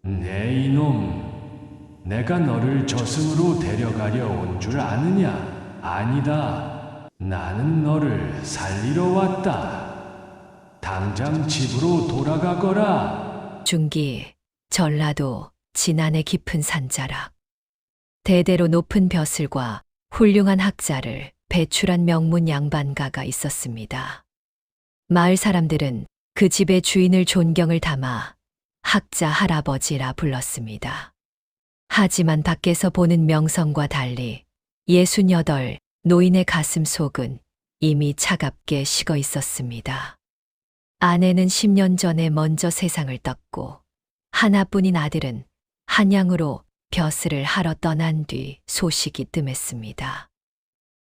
내 이놈, 내가 너를 저승으로 데려가려 온 줄 아느냐? 아니다. 나는 너를 살리러 왔다. 당장 집으로 돌아가거라. 중기, 전라도 진안의 깊은 산자락. 대대로 높은 벼슬과 훌륭한 학자를 배출한 명문 양반가가 있었습니다. 마을 사람들은 그 집의 주인을 존경을 담아 학자 할아버지라 불렀습니다. 하지만 밖에서 보는 명성과 달리 68 노인의 가슴 속은 이미 차갑게 식어 있었습니다. 아내는 10년 전에 먼저 세상을 떴고 하나뿐인 아들은 한양으로 벼슬을 하러 떠난 뒤 소식이 뜸했습니다.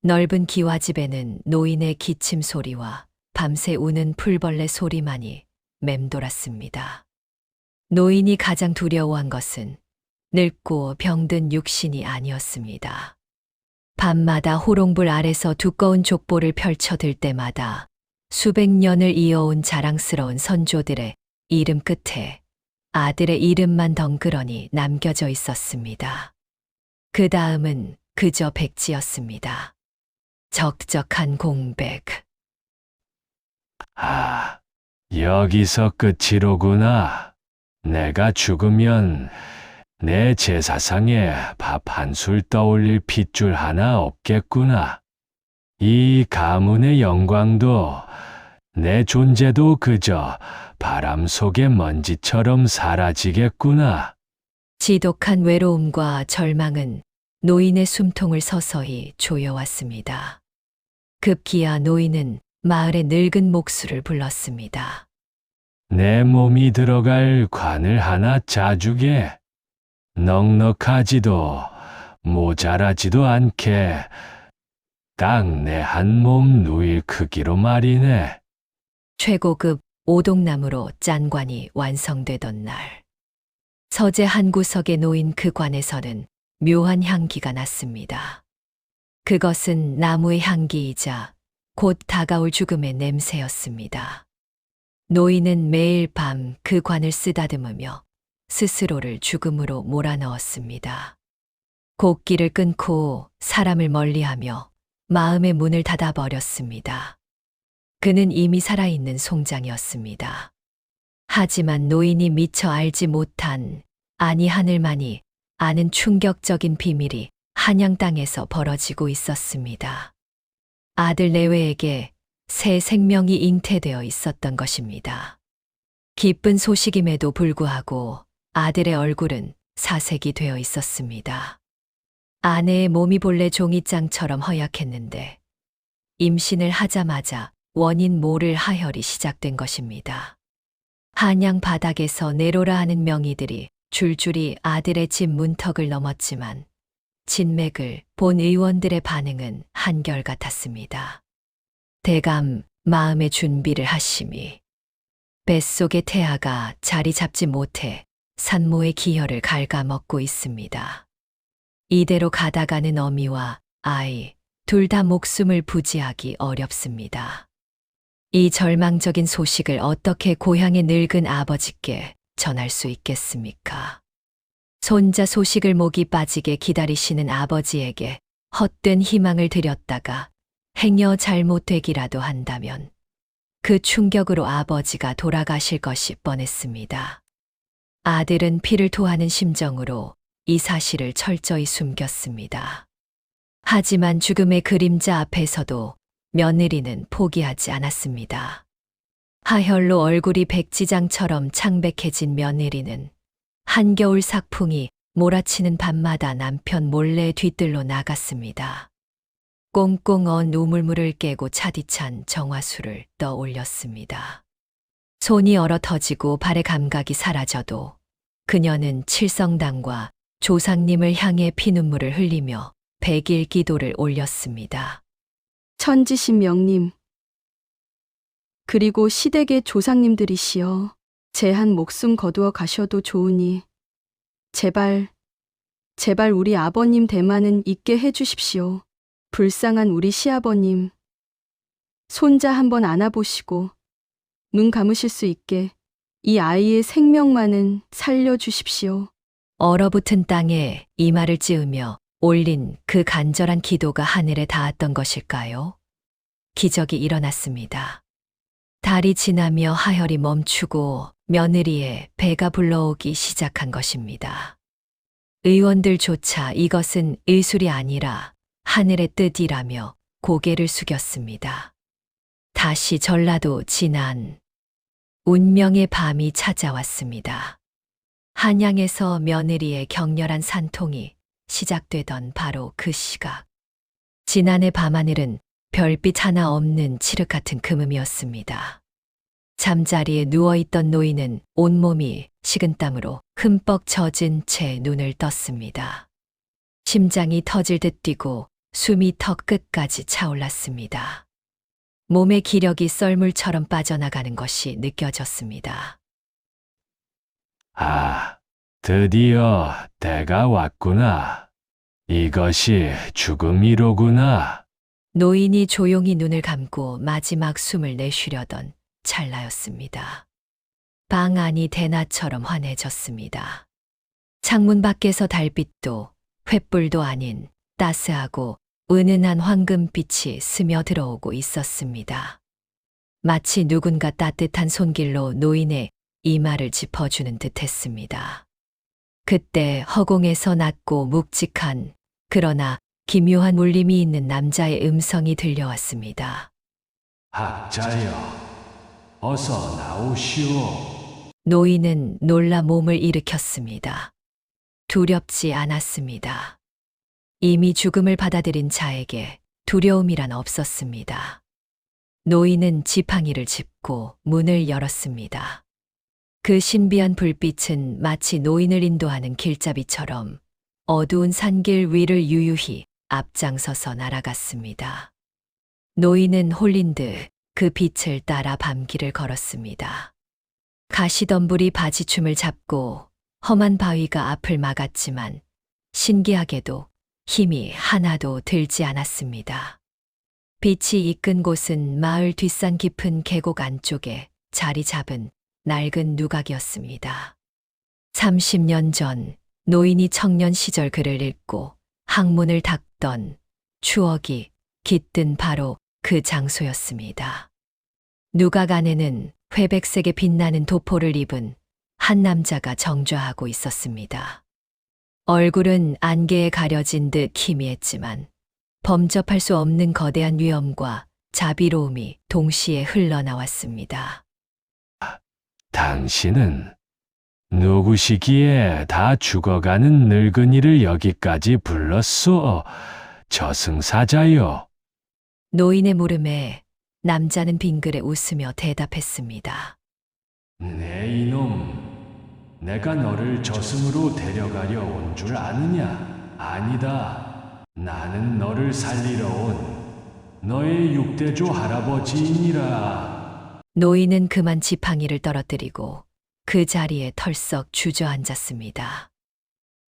넓은 기와집에는 노인의 기침 소리와 밤새 우는 풀벌레 소리만이 맴돌았습니다. 노인이 가장 두려워한 것은 늙고 병든 육신이 아니었습니다. 밤마다 호롱불 아래서 두꺼운 족보를 펼쳐들 때마다 수백 년을 이어온 자랑스러운 선조들의 이름 끝에 아들의 이름만 덩그러니 남겨져 있었습니다. 그 다음은 그저 백지였습니다. 적적한 공백. 아, 여기서 끝이로구나. 내가 죽으면 내 제사상에 밥 한 술 떠올릴 핏줄 하나 없겠구나. 이 가문의 영광도 내 존재도 그저 바람 속의 먼지처럼 사라지겠구나. 지독한 외로움과 절망은 노인의 숨통을 서서히 조여왔습니다. 급기야 노인은 마을의 늙은 목수를 불렀습니다. 내 몸이 들어갈 관을 하나 짜주게. 넉넉하지도 모자라지도 않게 딱 내 한 몸 누일 크기로 말이네. 최고급 오동나무로 짠 관이 완성되던 날. 서재 한 구석에 놓인 그 관에서는 묘한 향기가 났습니다. 그것은 나무의 향기이자 곧 다가올 죽음의 냄새였습니다. 노인은 매일 밤 그 관을 쓰다듬으며 스스로를 죽음으로 몰아넣었습니다. 곡기를 끊고 사람을 멀리하며 마음의 문을 닫아버렸습니다. 그는 이미 살아있는 송장이었습니다. 하지만 노인이 미처 알지 못한, 아니 하늘만이 아는 충격적인 비밀이 한양 땅에서 벌어지고 있었습니다. 아들 내외에게 새 생명이 잉태되어 있었던 것입니다. 기쁜 소식임에도 불구하고 아들의 얼굴은 사색이 되어 있었습니다. 아내의 몸이 본래 종이장처럼 허약했는데 임신을 하자마자 원인 모를 하혈이 시작된 것입니다. 한양 바닥에서 내로라 하는 명의들이 줄줄이 아들의 집 문턱을 넘었지만 진맥을 본 의원들의 반응은 한결같았습니다. 대감 마음의 준비를 하심이 뱃속의 태아가 자리 잡지 못해 산모의 기혈을 갉아먹고 있습니다. 이대로 가다가는 어미와 아이 둘 다 목숨을 부지하기 어렵습니다. 이 절망적인 소식을 어떻게 고향의 늙은 아버지께 전할 수 있겠습니까? 손자 소식을 목이 빠지게 기다리시는 아버지에게 헛된 희망을 드렸다가 행여 잘못되기라도 한다면 그 충격으로 아버지가 돌아가실 것이 뻔했습니다. 아들은 피를 토하는 심정으로 이 사실을 철저히 숨겼습니다. 하지만 죽음의 그림자 앞에서도 며느리는 포기하지 않았습니다. 하혈로 얼굴이 백지장처럼 창백해진 며느리는 한겨울 삭풍이 몰아치는 밤마다 남편 몰래 뒤뜰로 나갔습니다. 꽁꽁 언 우물물을 깨고 차디찬 정화수를 떠올렸습니다. 손이 얼어 터지고 발의 감각이 사라져도 그녀는 칠성당과 조상님을 향해 피눈물을 흘리며 백일 기도를 올렸습니다. 천지신 명님, 그리고 시댁의 조상님들이시여, 제 한 목숨 거두어 가셔도 좋으니 제발 우리 아버님 대만은 있게 해주십시오. 불쌍한 우리 시아버님, 손자 한번 안아보시고 눈 감으실 수 있게 이 아이의 생명만은 살려주십시오. 얼어붙은 땅에 이마를 찌으며 올린 그 간절한 기도가 하늘에 닿았던 것일까요? 기적이 일어났습니다. 달이 지나며 하혈이 멈추고 며느리의 배가 불러오기 시작한 것입니다. 의원들조차 이것은 의술이 아니라 하늘의 뜻이라며 고개를 숙였습니다. 다시 전라도 진안. 운명의 밤이 찾아왔습니다. 한양에서 며느리의 격렬한 산통이 시작되던 바로 그 시각. 진안의 밤하늘은 별빛 하나 없는 칠흑 같은 금음이었습니다. 잠자리에 누워있던 노인은 온몸이 식은땀으로 흠뻑 젖은 채 눈을 떴습니다. 심장이 터질 듯 뛰고 숨이 턱 끝까지 차올랐습니다. 몸의 기력이 썰물처럼 빠져나가는 것이 느껴졌습니다. 아, 드디어 때가 왔구나. 이것이 죽음이로구나. 노인이 조용히 눈을 감고 마지막 숨을 내쉬려던 찰나였습니다. 방 안이 대낮처럼 환해졌습니다. 창문 밖에서 달빛도 횃불도 아닌 따스하고 은은한 황금빛이 스며들어오고 있었습니다. 마치 누군가 따뜻한 손길로 노인의 이마를 짚어주는 듯 했습니다. 그때 허공에서 낮고 묵직한 그러나 기묘한 울림이 있는 남자의 음성이 들려왔습니다. 학자여, 어서 나오시오. 노인은 놀라 몸을 일으켰습니다. 두렵지 않았습니다. 이미 죽음을 받아들인 자에게 두려움이란 없었습니다. 노인은 지팡이를 짚고 문을 열었습니다. 그 신비한 불빛은 마치 노인을 인도하는 길잡이처럼 어두운 산길 위를 유유히 앞장서서 날아갔습니다. 노인은 홀린 듯 그 빛을 따라 밤길을 걸었습니다. 가시덤불이 바지춤을 잡고 험한 바위가 앞을 막았지만 신기하게도 힘이 하나도 들지 않았습니다. 빛이 이끈 곳은 마을 뒷산 깊은 계곡 안쪽에 자리 잡은 낡은 누각이었습니다. 30년 전 노인이 청년 시절 글을 읽고 학문을 닦던 추억이 깃든 바로 그 장소였습니다. 누각 안에는 회백색의 빛나는 도포를 입은 한 남자가 정좌하고 있었습니다. 얼굴은 안개에 가려진 듯 희미했지만 범접할 수 없는 거대한 위엄과 자비로움이 동시에 흘러나왔습니다. 당신은 누구시기에 다 죽어가는 늙은이를 여기까지 불렀소? 저승사자요. 노인의 물음에 남자는 빙그레 웃으며 대답했습니다. 네 이놈, 내가 너를 저승으로 데려가려 온 줄 아느냐? 아니다. 나는 너를 살리러 온 너의 육대조 할아버지이니라. 노인은 그만 지팡이를 떨어뜨리고 그 자리에 털썩 주저앉았습니다.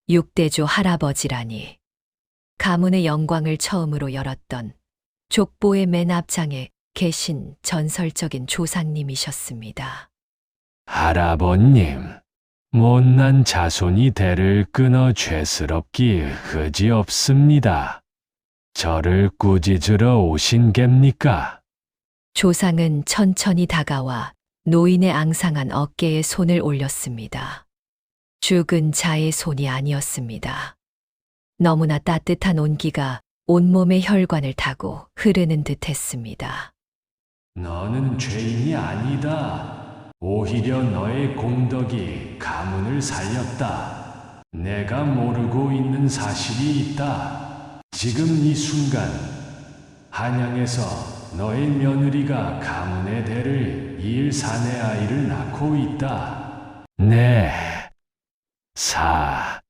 육대조 할아버지라니. 가문의 영광을 처음으로 열었던 족보의 맨 앞장에 계신 전설적인 조상님이셨습니다. 할아버님, 못난 자손이 대를 끊어 죄스럽기 그지없습니다. 저를 꾸짖으러 오신 겝니까? 조상은 천천히 다가와 노인의 앙상한 어깨에 손을 올렸습니다. 죽은 자의 손이 아니었습니다. 너무나 따뜻한 온기가 온몸의 혈관을 타고 흐르는 듯 했습니다. 너는 죄인이 아니다. 오히려 너의 공덕이 가문을 살렸다. 내가 모르고 있는 사실이 있다. 지금 이 순간 한양에서 너의 며느리가 가문의 대를 이을 사내 아이를 낳고 있다. 네,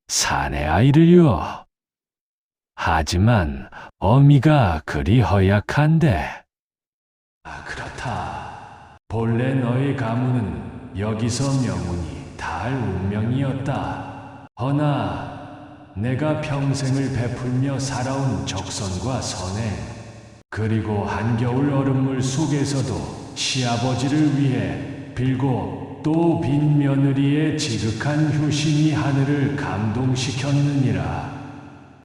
사내 아이를요. 하지만 어미가 그리 허약한데. 그렇다. 본래 너의 가문은 여기서 명운이 닿을 운명이었다. 허나 내가 평생을 베풀며 살아온 적선과 선행, 그리고 한겨울 얼음물 속에서도 시아버지를 위해 빌고 또 빈 며느리의 지극한 효심이 하늘을 감동시켰느니라.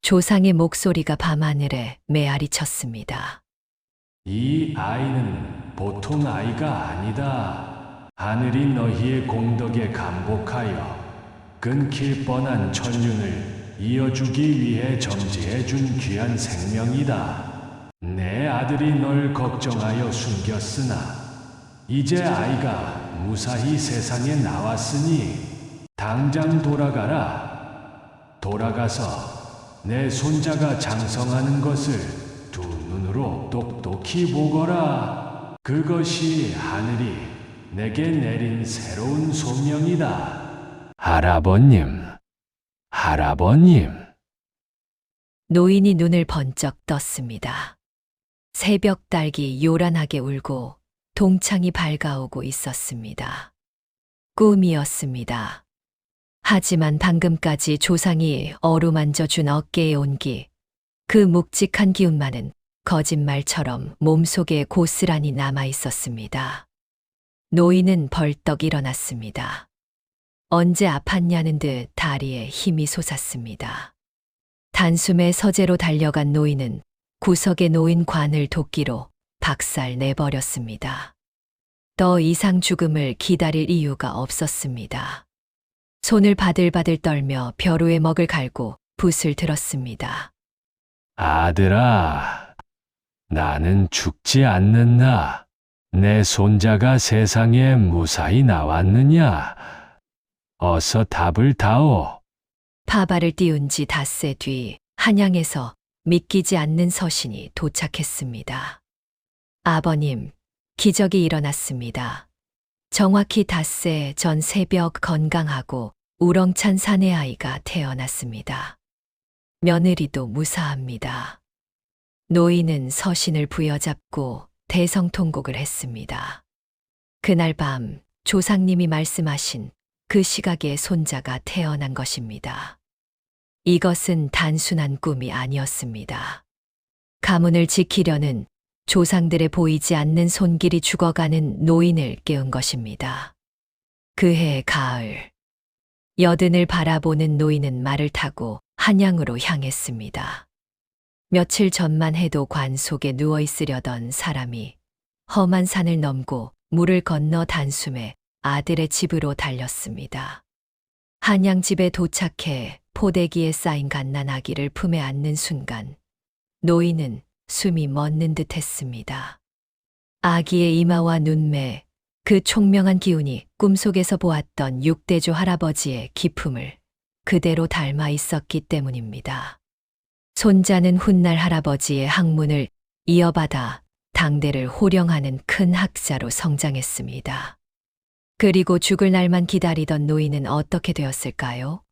조상의 목소리가 밤하늘에 메아리 쳤습니다. 이 아이는 보통 아이가 아니다. 하늘이 너희의 공덕에 감복하여 끊길 뻔한 천륜을 이어주기 위해 점지해 준 귀한 생명이다. 내 아들이 널 걱정하여 숨겼으나 이제 아이가 무사히 세상에 나왔으니 당장 돌아가라. 돌아가서 내 손자가 장성하는 것을 두 눈으로 똑똑히 보거라. 그것이 하늘이 내게 내린 새로운 소명이다. 할아버님, 할아버님. 노인이 눈을 번쩍 떴습니다. 새벽 달기 요란하게 울고 동창이 밝아오고 있었습니다. 꿈이었습니다. 하지만 방금까지 조상이 어루만져 준 어깨의 온기, 그 묵직한 기운만은 거짓말처럼 몸속에 고스란히 남아 있었습니다. 노인은 벌떡 일어났습니다. 언제 아팠냐는 듯 다리에 힘이 솟았습니다. 단숨에 서재로 달려간 노인은 구석에 놓인 관을 도끼로 박살 내버렸습니다. 더 이상 죽음을 기다릴 이유가 없었습니다. 손을 바들바들 떨며 벼루에 먹을 갈고 붓을 들었습니다. 아들아, 나는 죽지 않는다. 내 손자가 세상에 무사히 나왔느냐? 어서 답을 다오. 파발을 띄운 지 닷새 뒤 한양에서 믿기지 않는 서신이 도착했습니다. 아버님, 기적이 일어났습니다. 정확히 닷새 전 새벽 건강하고 우렁찬 사내 아이가 태어났습니다. 며느리도 무사합니다. 노인은 서신을 부여잡고 대성통곡을 했습니다. 그날 밤 조상님이 말씀하신 그 시각에 손자가 태어난 것입니다. 이것은 단순한 꿈이 아니었습니다. 가문을 지키려는 조상들의 보이지 않는 손길이 죽어가는 노인을 깨운 것입니다. 그해 가을, 여든을 바라보는 노인은 말을 타고 한양으로 향했습니다. 며칠 전만 해도 관 속에 누워 있으려던 사람이 험한 산을 넘고 물을 건너 단숨에 아들의 집으로 달렸습니다. 한양 집에 도착해 포대기에 쌓인 갓난 아기를 품에 안는 순간 노인은 숨이 멎는 듯 했습니다. 아기의 이마와 눈매, 그 총명한 기운이 꿈속에서 보았던 육대조 할아버지의 기품을 그대로 닮아 있었기 때문입니다. 손자는 훗날 할아버지의 학문을 이어받아 당대를 호령하는 큰 학자로 성장했습니다. 그리고 죽을 날만 기다리던 노인은 어떻게 되었을까요?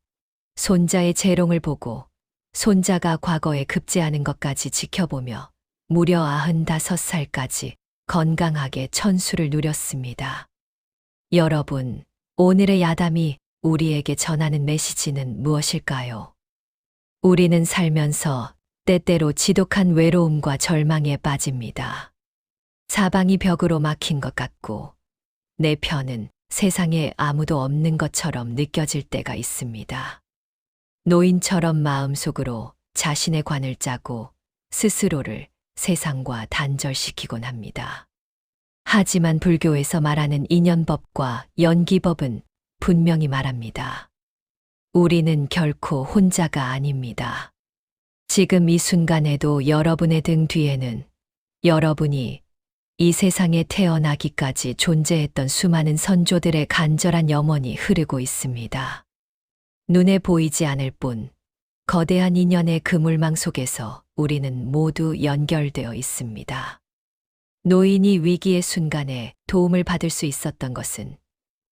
손자의 재롱을 보고 손자가 과거에 급제하는 것까지 지켜보며 무려 95살까지 건강하게 천수를 누렸습니다. 여러분, 오늘의 야담이 우리에게 전하는 메시지는 무엇일까요? 우리는 살면서 때때로 지독한 외로움과 절망에 빠집니다. 사방이 벽으로 막힌 것 같고 내 편은 세상에 아무도 없는 것처럼 느껴질 때가 있습니다. 노인처럼 마음속으로 자신의 관을 짜고 스스로를 세상과 단절시키곤 합니다. 하지만 불교에서 말하는 인연법과 연기법은 분명히 말합니다. 우리는 결코 혼자가 아닙니다. 지금 이 순간에도 여러분의 등 뒤에는 여러분이 이 세상에 태어나기까지 존재했던 수많은 선조들의 간절한 염원이 흐르고 있습니다. 눈에 보이지 않을 뿐 거대한 인연의 그물망 속에서 우리는 모두 연결되어 있습니다. 노인이 위기의 순간에 도움을 받을 수 있었던 것은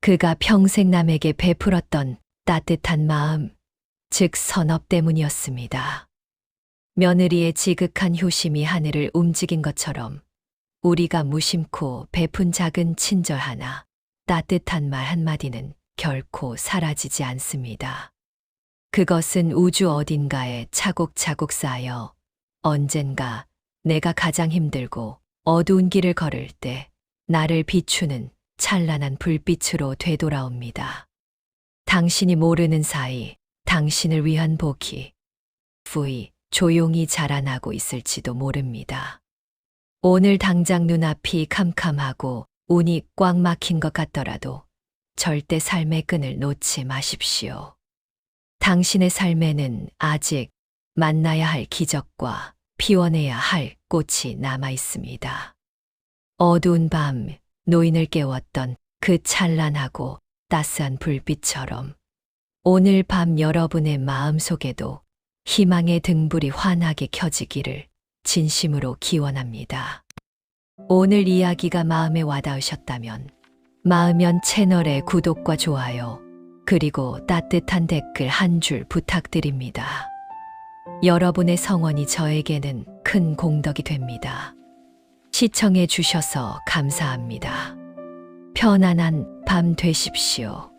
그가 평생 남에게 베풀었던 따뜻한 마음, 즉 선업 때문이었습니다. 며느리의 지극한 효심이 하늘을 움직인 것처럼 우리가 무심코 베푼 작은 친절 하나, 따뜻한 말 한마디는 결코 사라지지 않습니다. 그것은 우주 어딘가에 차곡차곡 쌓여 언젠가 내가 가장 힘들고 어두운 길을 걸을 때 나를 비추는 찬란한 불빛으로 되돌아옵니다. 당신이 모르는 사이 당신을 위한 복이 부이 조용히 자라나고 있을지도 모릅니다. 오늘 당장 눈앞이 캄캄하고 운이 꽉 막힌 것 같더라도 절대 삶의 끈을 놓지 마십시오. 당신의 삶에는 아직 만나야 할 기적과 피워내야 할 꽃이 남아 있습니다. 어두운 밤 노인을 깨웠던 그 찬란하고 따스한 불빛처럼 오늘 밤 여러분의 마음 속에도 희망의 등불이 환하게 켜지기를 진심으로 기원합니다. 오늘 이야기가 마음에 와닿으셨다면 마음연 채널의 구독과 좋아요 그리고 따뜻한 댓글 한 줄 부탁드립니다. 여러분의 성원이 저에게는 큰 공덕이 됩니다. 시청해 주셔서 감사합니다. 편안한 밤 되십시오.